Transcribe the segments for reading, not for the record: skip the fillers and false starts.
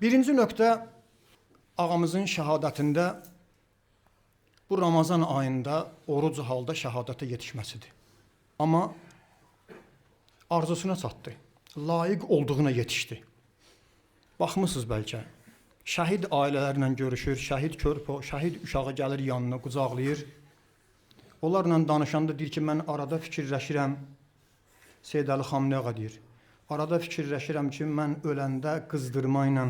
Birinci nöqtə ağamızın şəhadətində bu Ramazan ayında oruc halda şəhadətə yetişməsidir. Amma arzusuna çatdı. Layiq olduğuna yetişdi. Baxmısınız bəlkə. Şəhid ailələrlə görüşür, şəhid körpə, şəhid uşağı gəlir yanına, qucaqlayır. Onlarla danışanda deyir ki, mən arada fikirləşirəm, Seyyid Əli Xamenei ağa deyir, arada fikirləşirəm ki, mən öləndə qızdırma ilə,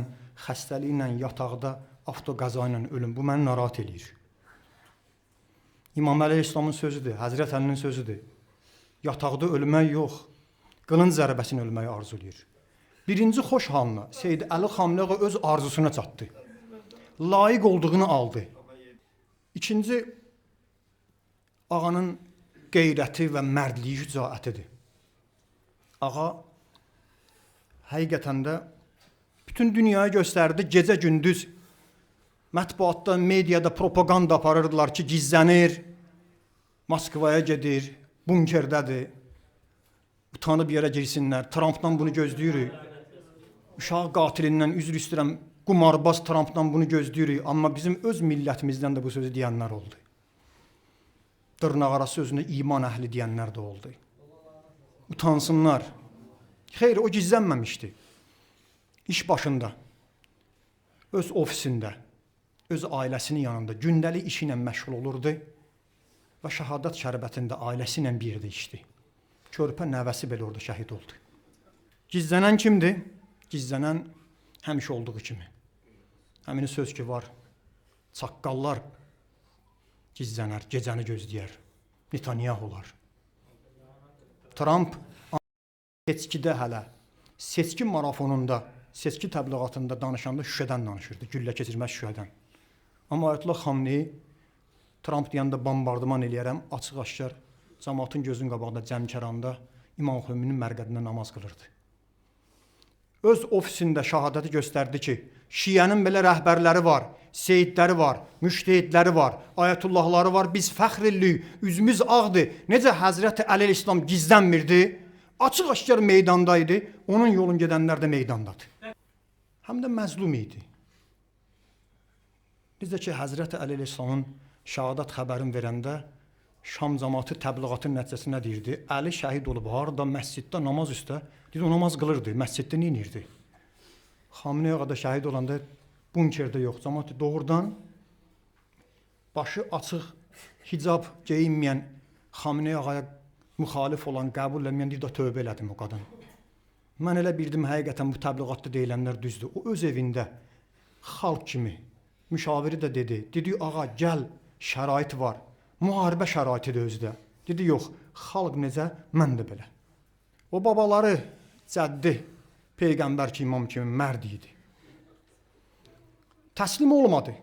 xəstəliklə, yataqda, avtoqaza ilə ölüm. Bu məni narahat eləyir. İmam Əli İslamın sözüdür, Həzrət Əlinin sözüdür. Yataqda ölmək yox, qılınc zərbəsini ölməyi arzulayır. Birinci xoş halına Seyyid Əli Xamenei ağa öz arzusuna çatdı. Layiq olduğunu aldı. İkinci, ağanın qeyrəti və mərdliyi şücaətidir. Ağa həqiqətən də bütün dünyaya göstərdi, gecə-gündüz mətbuatda, mediada propaganda aparırdılar ki, gizlənir, Moskvaya gedir, bunkerdədir, utanıb yerə girsinlər, Trumpdan bunu gözləyirik. Uşaq qatilindən üzr istəyirəm, qumarbaz Trumpdan bunu gözləyirik, amma bizim öz millətimizdən də bu sözü deyənlər oldu. Dırnaqarası sözünə iman əhli deyənlər də oldu. Utansınlar. Xeyr, o gizlənməmişdi. İş başında, öz ofisində, öz ailəsinin yanında gündəlik işi ilə məşğul olurdu və şəhadət şərbətində ailəsi ilə bir yerdə içdi. Körpə nəvəsi belə orada şəhid oldu. Gizlənən kimdir? Gizlənən həmişə olduğu kimi. Həmin söz ki var, çaqqallar gizlənər, gecəni gözləyər, Netanyahular. Trump seçkidə hələ, seçki marafonunda, seçki təbliğatında danışanda şüşədən danışırdı, güllə keçirməz şüşədən. Amma Ayətullah Xamenei Trump deyəndə bombardıman eləyərəm, açıq-aşkar cəmaatın gözünün qabağında cəmkəranda İmam Xömeinin mərqədində namaz qılırdı. Öz ofisində şəhadəti göstərdi ki, Şiənin belə rəhbərləri var, seyidləri var, müştehidləri var, ayətullahları var, biz fəxr edirik, üzümüz ağdır. Necə Həzrəti Əli İslam gizlənmirdi, açıq-aşkar meydandaydı, onun yolun gedənlər də meydandadır. Həm də məzlum idi. Necə ki, Həzrəti Əli İslamın şəhadət xəbərini verəndə Şam cəmaatı təbliğatın nəticəsində deyirdi, Əli şəhid olub, harada, məsciddə, namaz üstə, deyir, o namaz qılırdı, məsciddə neyinirdi? Xamenei ağa da şəhid olanda bunkerdə yox, cəmaat doğrudan başı açıq, hicab geyinməyən Xamenei ağaya müxalif olan, qəbul edilməyən deyir, da tövbə elədim o qadın. Mən elə bildim, həqiqətən bu təbliğatda deyilənlər düzdür. O öz evində xalq kimi, müşaviri də dedi, ağa gəl, şərait var. Müharibə şəraitidir özdə. Dedi, yox, xalq necə, mən də belə. O babaları cəddi, peyğəmbər ki, imam kimi mərd idi. Təslim olmadı.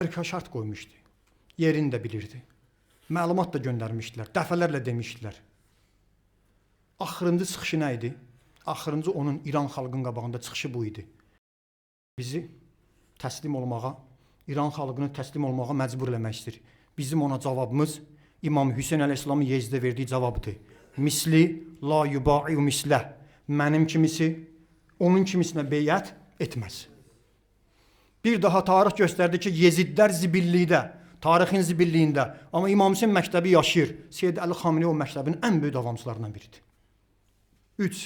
Amerika şart qoymuşdu. Yerini də bilirdi. Məlumat da göndərmişdilər, dəfələrlə demişdilər. Axırıncı çıxışı nə idi? Axırıncı onun İran xalqının qabağında çıxışı bu idi. Bizi təslim olmağa, İran xalqını təslim olmağa məcbur eləmək istəyir. Bizim ona cavabımız İmam Hüseyn əleyhissalamın Yezdə verdiyi cavabdır. Misli la yuba'i mislə. Mənim kimisi onun kimisinə beyət etməz. Bir daha tarix göstərdi ki, Yezidlər zibillikdə, tarixin zibilliyində. Amma İmam Hüseyn məktəbi yaşayır. Seyyid Əli Xamenei o məktəbin ən böyük davamçılarından biridir. 3.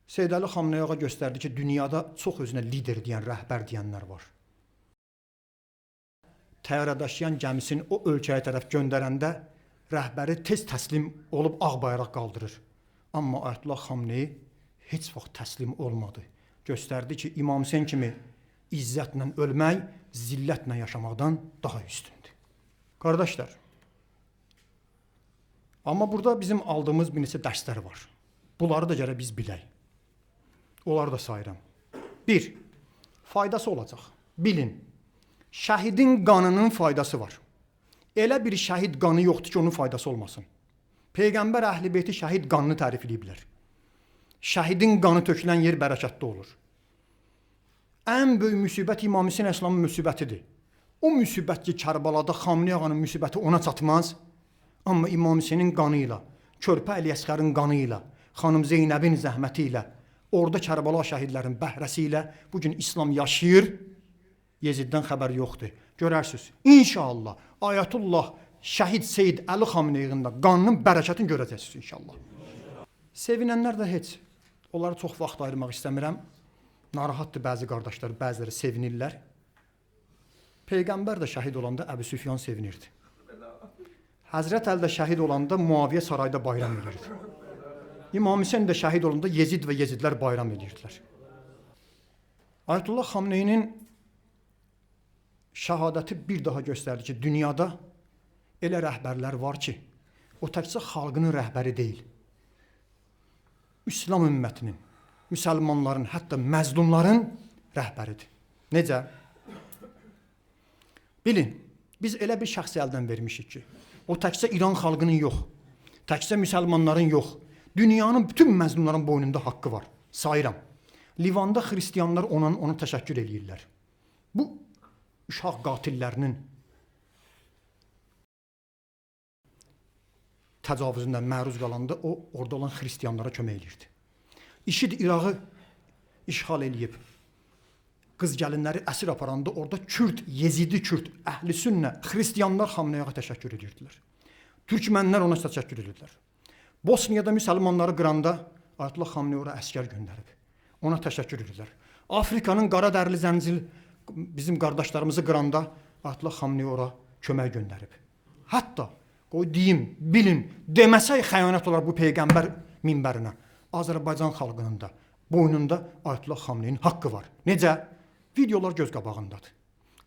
Seyyid Əli Xamenei ağa göstərdi ki, dünyada çox özünə lider deyən, rəhbər deyənlər var. Təyyarə daşıyan gəmisini o ölkəyə tərəf göndərəndə rəhbəri tez təslim olub ağ bayraq qaldırır. Amma Ayətullah Xamenei heç vaxt təslim olmadı. Göstərdi ki, İmam Hüseyn kimi izzətlə ölmək, zillətlə yaşamaqdan daha üstündür. Qardaşlar, amma burada bizim aldığımız bir neçə dərslər var. Bunları da gərək biz bilək. Onları da sayıram. 1. Faydası olacaq. Bilin, şəhidin qanının faydası var. Elə bir şəhid qanı yoxdur ki, onun faydası olmasın. Peyğəmbər əhl-i beyti şəhid qanını tərif ediblər. Şəhidin qanı tökülən yer bərəkətli olur. Ən böyük müsibət İmam Hüseyn əleyhissalamın müsibətidir. O müsibət ki, Kərbalada Xamenei ağanın müsibəti ona çatmaz. Amma İmam Hüseynin qanı ilə, Körpə Əli Əsgərin qanı ilə, xanım Zeynəbin zəhməti ilə, orada Kərbala şəhidlərin bəhrəsi ilə bugün İslam yaşayır. Yeziddən xəbər yoxdur. Görərsiniz. İnşallah Ayətullah Şəhid Seyid Əli Xameneyin də qanının bərəkətini görəcəksiniz inşallah. Sevinənlər də heç. Onlara çox vaxt ayırmaq istəmirəm. Narahatdır bəzi qardaşlar, bəziləri sevinirlər. Peyğəmbər də şəhid olanda Əbu Süfyan sevinirdi. Həzrət Əli də şəhid olanda Muaviyə sarayda bayram edirdi. İmam Hüseyn də şəhid olanda Yezid və Yezidlər bayram edirdilər. Ayətullah Xameneyinin şəhadəti bir daha göstərdi ki, dünyada elə rəhbərlər var ki, o təkcə xalqının rəhbəri deyil. İslam ümmətinin, müsəlmanların, hətta məzlumların rəhbəridir. Necə? Bilin, biz elə bir şəxsi əldən vermişik ki, o təkcə İran xalqının yox, təkcə müsəlmanların yox, dünyanın bütün məzlumların boynunda haqqı var. Sayıram. Livanda xristiyanlar ona təşəkkür eləyirlər. Bu, uşaq qatillərinin təcavüzündən məruz qalanda o, orada olan xristiyanlara kömək eləyirdi. İşid İrağı işğal eləyib, qız gəlinləri əsir aparanda orada Kürd, Yezidi Kürd, Əhl-i Sünnə, xristiyanlar Xameneyə təşəkkür edirdilər. Türkmənlər ona təşəkkür edirdilər. Bosniyada müsəlmanları qıranda Ayətullah Xameneyi ora əskər göndərib. Ona təşəkkür edirlər. Afrikanın qara dərli zəncil bizim qardaşlarımızı qıranda Ayətullah Xameneyi ora kömək göndərib. Hətta qoy deyim, bilin, deməsək xəyanət olar bu Peyğəmbər minbərinə. Azərbaycan xalqının da boynunda Ayətullah Xameneyinin haqqı var. Necə? Videolar göz qabağındadır.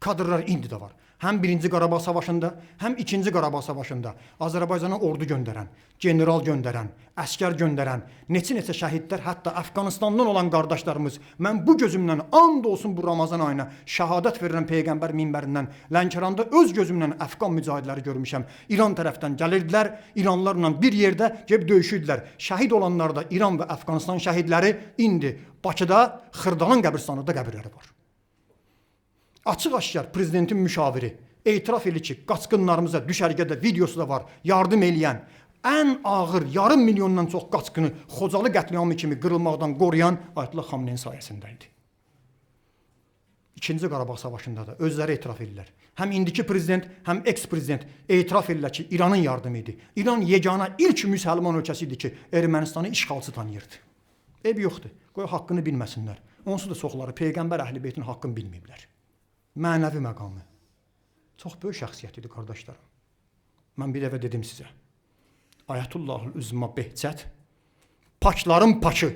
Kadrlar indi də var. Həm 1-ci Qarabağ savaşında, həm 2-ci Qarabağ savaşında Azərbaycana ordu göndərən, general göndərən, əskər göndərən, neçə şəhidlər, hətta Əfqanistandan olan qardaşlarımız, mən bu gözümdən and olsun bu Ramazan ayına şəhadət verirəm Peyğəmbər minbərindən, Lənkəranda öz gözümdən Əfqan mücahidləri görmüşəm. İran tərəfdən gəlirdilər, İranlarla bir yerdə gəlib döyüşürdülər. Şəhid olanlar da İran və Əfqanistan şəhidləri indi Bakıda Xırdalan qəbirstanında qəbirləri var. Açıq-aşkar prezidentin müşaviri etiraf edir ki, qaçqınlarımıza düşərgədə videosu da var, yardım eləyən, ən ağır yarım milyondan çox qaçqını Xocalı qətliamı kimi qırılmaqdan qoruyan Ayətullah Xameneyin sayəsində idi. 2-ci Qarabağ savaşında da özləri etiraf edirlər. Həm indiki prezident, həm eks-prezident etiraf edirlər ki, İranın yardımı idi. İran yeganə ilk müsəlman ölkəsi idi ki, Ermənistanı işğalçı tanıyırdı. Eyb yoxdur, qoy haqqını bilməsinlər. Onsuz da çoxları Peyğəmbər Əhl-i Beytin haqqını bilməyiblər. Mənəvi məqamı. Çox böyük şəxsiyyət idi, qardaşlarım. Mən bir dəfə dedim sizə. Ayətullahül Üzma Behçət, paçların paçı,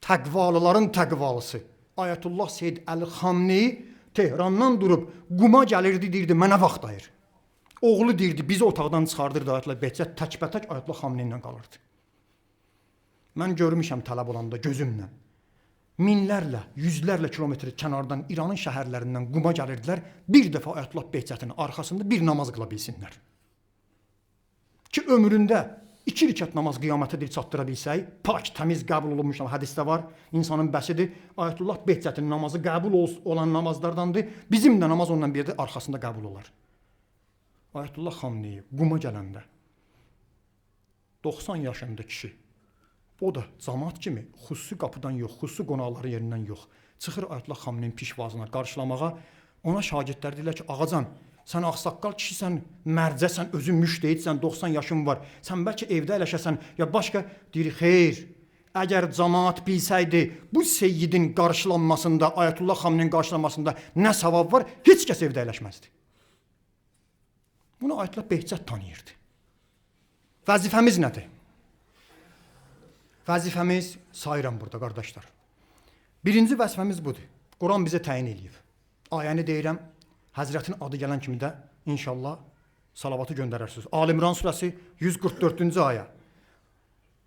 təqvalıların təqvalısı. Ayətullah Seyid Əli Xameneyi Tehrandan durub quma gəlirdi, deyirdi, mənə vaxt ayır. Oğlu deyirdi, bizi otaqdan çıxardırdı Ayətullah Behçət, təkbətək Ayətullah Xameneyi ilə qalırdı. Mən görmüşəm tələb olanda gözümlə. Minlərlə, yüzlərlə kilometr kənardan İranın şəhərlərindən quma gəlirdilər, bir dəfə Ayətullah Behçətin arxasında bir namaz qıla bilsinlər. Ki, ömründə 2 rükət namaz qiyamətə dil çatdıra bilsək, pak, təmiz qəbul olunmuş hədisdə var, insanın bəsidir. Ayətullah Behçətin namazı qəbul olan namazlardandır, bizim də namaz ondan biridir, arxasında qəbul olar. Ayətullah Xameneyi quma gələndə 90 yaşında kişi, o da cəmaat kimi xüsusi qapıdan yox, xüsusi qonaqların yerindən yox. Çıxır Ayətullah Xameneyin pişvazına qarşılamağa, ona şagirdlər deyirlər ki, ağacan, sən ağsaqqal kişisən, mərcəsən, özün müştəhidsən, 90 yaşın var, sən bəlkə evdə ələşəsən, ya başqa deyir, xeyr, əgər cəmaat bilsəydi, bu seyyidin qarşılanmasında, Ayətullah Xameneyin qarşılanmasında nə savab var, heç kəs evdə ələşməzdi. Bunu Ayətullah Behçət tanıyırdı. Vəzifəmiz nədir? Vəzifəmiz sayıram burada, qardaşlar. Birinci vəzifəmiz budur. Quran bizə təyin eləyib. Ayəni deyirəm, Həzrətin adı gələn kimi də inşallah salavatı göndərərsiniz. Ali İmran surəsi 144-cü ayə.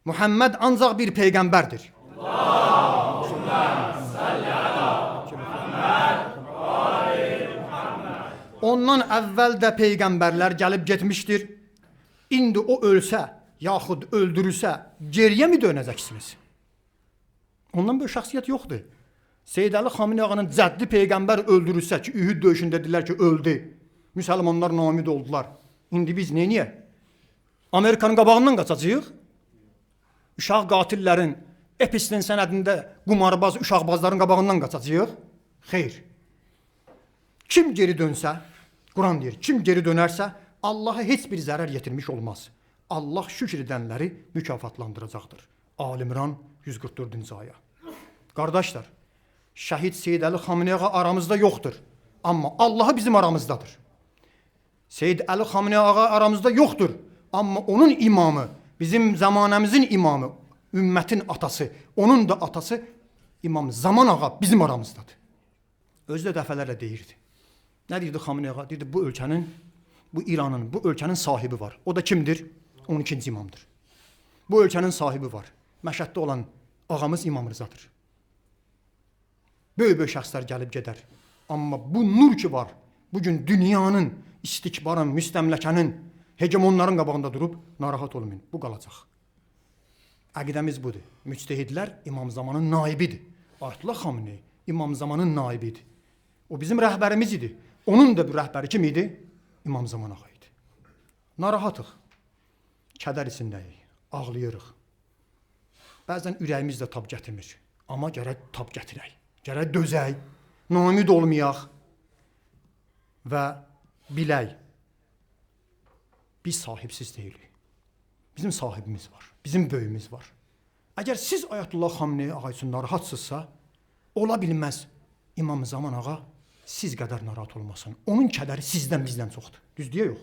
Muhammed ancaq bir peyğəmbərdir. Allahümmə salli ala Muhammed və ali Muhammed. Ondan əvvəl də peyğəmbərlər gəlib getmişdir. İndi o ölsə, yaxud öldürülsə, geriyə mi dönəcəksiniz? Ondan böyle şəxsiyyət yoxdur. Seyyid Əli Xameneyi ağanın cəddi peyğəmbər öldürülsə ki, Ühud döyüşündə dedilər ki, öldü. Müsəlmanlar namid oldular. İndi biz neyniyək? Amerikanın qabağından qaçacağıq? uşaq qatillərin Epstein sənədində qumarbaz uşaqbazların qabağından qaçacağıq? Xeyr. Kim geri dönsə, Quran deyir, kim geri dönərsə Allaha heç bir zərər yetirmiş olmaz. Allah şükür edənləri mükafatlandıracaqdır. Ali-İmran 144-cü ayə. Qardaşlar, şəhid Seyyid Əli Xamenei ağa aramızda yoxdur. Amma Allahı bizim aramızdadır. Seyyid Əli Xamenei ağa aramızda yoxdur. Amma onun imamı, bizim zamanəmizin imamı, ümmətin atası, onun da atası İmam Zaman ağa bizim aramızdadır. Özü də dəfələrlə deyirdi. Nə deyirdi Xamenei ağa? Deyirdi, bu ölkənin, bu İranın, bu ölkənin sahibi var. O da kimdir? 12-ci imamdır. Bu ölkənin sahibi var. Məşhəddə olan ağamız İmam Rızadır. Böyük şəxslər gəlib gedər. Amma bu nur ki var, bugün dünyanın, istikbarın, müstəmləkənin, hegemonların qabağında durub, narahat olmayın, bu qalacaq. Əqidəmiz budur. Müctehidlər İmam Zamanın naibidir. Ayətullah Xamenei İmam Zamanın naibidir. O bizim rəhbərimiz idi. Onun da bir rəhbəri kim idi? İmam Zaman ağa idi. Narahatıq. Kədər içindəyik. Ağlayırıq. Bəzən ürəyimiz də tab gətirmir. Amma gərək tab gətirək. Gərək dözək. Namid olmayaq. Və bilək. Biz sahibsiz deyilik. Bizim sahibimiz var. Bizim böyümüz var. Əgər siz Ayətullah Xamenei ağa üçün narahatsızsa, ola bilməz İmam Zaman ağa siz qədər narahat olmasın. Onun kədəri sizdən, bizdən çoxdur. Düzdür, yox.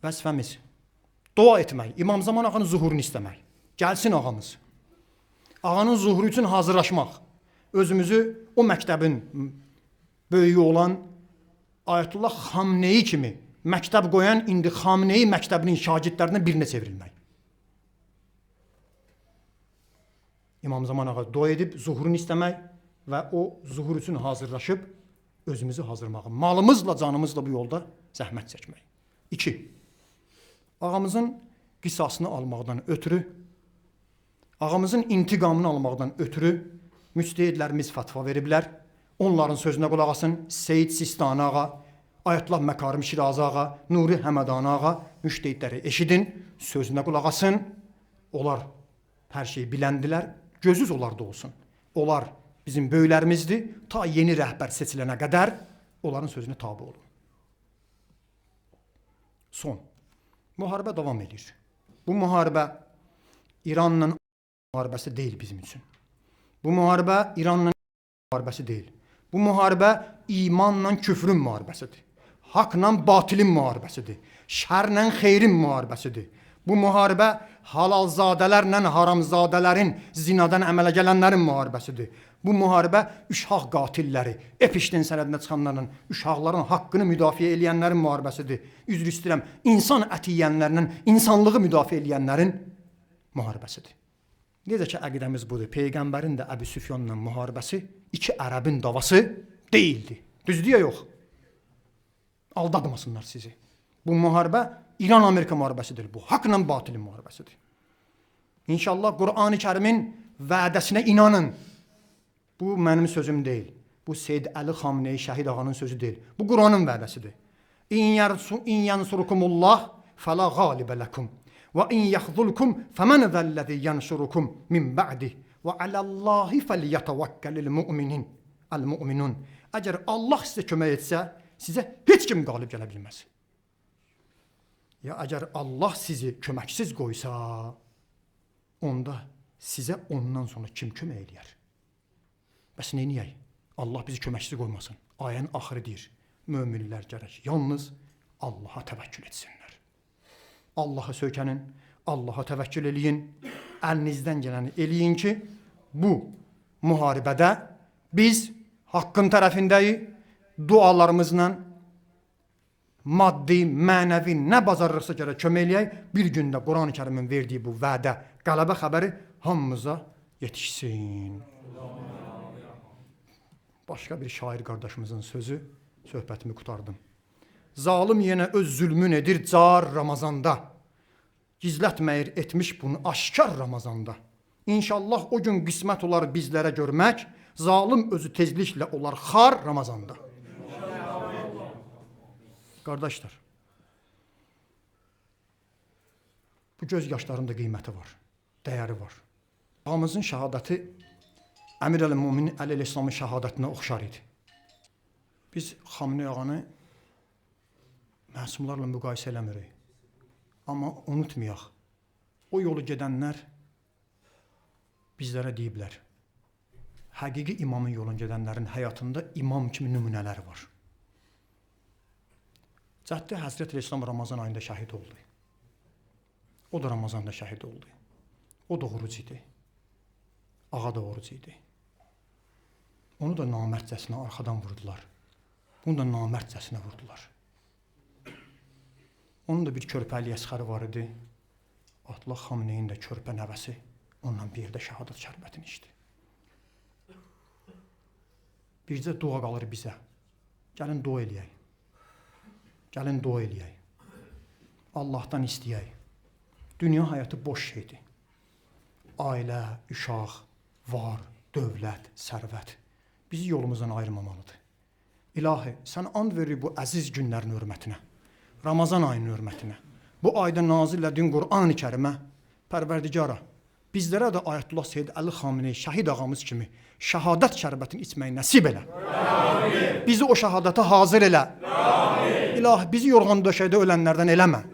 Vəzifəmiz dua etmək, İmam Zaman ağanın zuhurunu istəmək. Gəlsin ağamız. Ağanın zuhuru üçün hazırlaşmaq. Özümüzü o məktəbin böyüyü olan Ayətullah Xamenei kimi məktəb qoyan indi Xamenei məktəbinin şagirdlərindən birinə çevrilmək. İmam Zaman ağa dua edib zuhurunu istəmək və o zuhur üçün hazırlaşıb özümüzü hazırlamaq. Malımızla, canımızla bu yolda zəhmət çəkmək. 2. Ağamızın qisasını almaqdan ötürü, ağamızın intiqamını almaqdan ötürü müctehidlərimiz fətva veriblər. Onların sözünə qulaq asın. Seyyid Sistani ağa, Ayətullah Məkarim Şirazi ağa, Nuri Həmədani ağa, müştehidləri eşidin, sözünə qulaq asın. Onlar hər şeyi biləndilər, gözünüz onlarda olsun. Onlar bizim böyüklərimizdir, ta yeni rəhbər seçilənə qədər onların sözünə tabi olun. Son. Müharibə davam edir. Bu müharibə İranla müharibəsi deyil bizim üçün. Bu müharibə İranla müharibəsi deyil. Bu müharibə imanla küfrün müharibəsidir. Haqla batilin müharibəsidir. Şərlə xeyrin müharibəsidir. Bu müharibə halalzadələrlə haramzadələrin, zinadan əmələ gələnlərin müharibəsidir. Bu müharibə uşaq qatilləri, Epstein sənədində çıxanların, uşaqların haqqını müdafiə edənlərin müharibəsidir. Üzr istəyirəm, insan əti yeyənlərlə insanlığı müdafiə edənlərin müharibəsidir. Necə ki, əqidəmiz budur. Peyğəmbərin də Əbu Süfyanla müharibəsi iki ərəbin davası deyildi. Düzdür ya, yox? Aldatmasınlar sizi. Bu müharibə İran-Amerika müharibəsidir. Bu haqla batilin müharibəsidir. İnşallah Qur'an-ı Kərimin vədəsinə inanın. Bu mənim sözüm deyil. Bu Seyyid Əli Xamenei şəhid ağanın sözü deyil. Bu Qur'anın vədəsidir. İn yansurukumullah fəla qalibə ləkum. Və in yaxzulkum fəmən zəlləzi yansurukum min ba'dih. Və aləllahi fəlyətəvəkkəlil müminun. Əgər Allah sizə kömək etsə, sizə heç kim qalib gələ bilməz. Ya əgər Allah sizi köməksiz qoysa, onda sizə ondan sonra kim kömək eləyər? Bəs neyniyək? Allah bizi köməksiz qoymasın. Ayənin axırı deyir, möminlər gərək yalnız Allaha təvəkkül etsinlər. Allaha söykənin, Allaha təvəkkül eləyin, əlinizdən gələni eləyin ki, bu müharibədə biz haqqın tərəfindəyik, dualarımızla maddi, mənəvi nə bacarırıqsa gərək kömək eləyək, bir gündə Quran-ı Kərimin verdiyi bu vədə, qələbə xəbəri hamımıza yetişsin. Başqa bir şair qardaşımızın sözü, söhbətimi qutardım. Zalim yenə öz zülmün edir car Ramazanda. Gizlətməyir etmiş bunu aşkar Ramazanda. İnşallah o gün qismət olar bizlərə görmək, zalim özü tezliklə olar xar Ramazanda. Qardaşlar, Bu göz yaşlarının da qiyməti var, dəyəri var. Ağamızın şəhadəti Əmir əl-Müminin Əli İslamın şəhadətinə oxşar idi. Biz Xamenei ağanı məsumlarla müqayisə eləmirik. Amma unutmayaq, o yolu gedənlər bizlərə deyiblər, həqiqi imamın yolunu gedənlərin həyatında imam kimi nümunələri var. Cəddi Həzrət İslam Ramazan ayında şəhid oldu. O da Ramazanda şəhid oldu. O da oruc idi. Ağa da oruc idi. Onu da namərdcəsinə arxadan vurdular. Bunu da namərdcəsinə vurdular. Onun da bir körpəli əsxəri var idi. Atla Xameneyin də körpə nəvəsi onunla bir yerdə şəhadət şərbətini içdi. Bircə dua qalır bizə. Gəlin dua eləyək. Gəlin dua eləyək. Allahdan istəyək. Dünya həyatı boş şeydir. Ailə, uşaq, var, dövlət, sərvət bizi yolumuzdan ayırmamalıdır. İlahi, sən and verir bu əziz günlərin hörmətinə, Ramazan ayının hörmətinə, bu ayda nazil etdiyin Qur'an-ı Kərimə, Pərverdigara, bizlərə də Ayətullah Seyyid Əli Xamenei şəhid ağamız kimi şəhadət şərbətini içməyi nəsib elə. Amin. Bizi o şəhadətə hazır elə. Amin. İlahi, bizi yorğan döşəkdə ölənlərdən eləmə.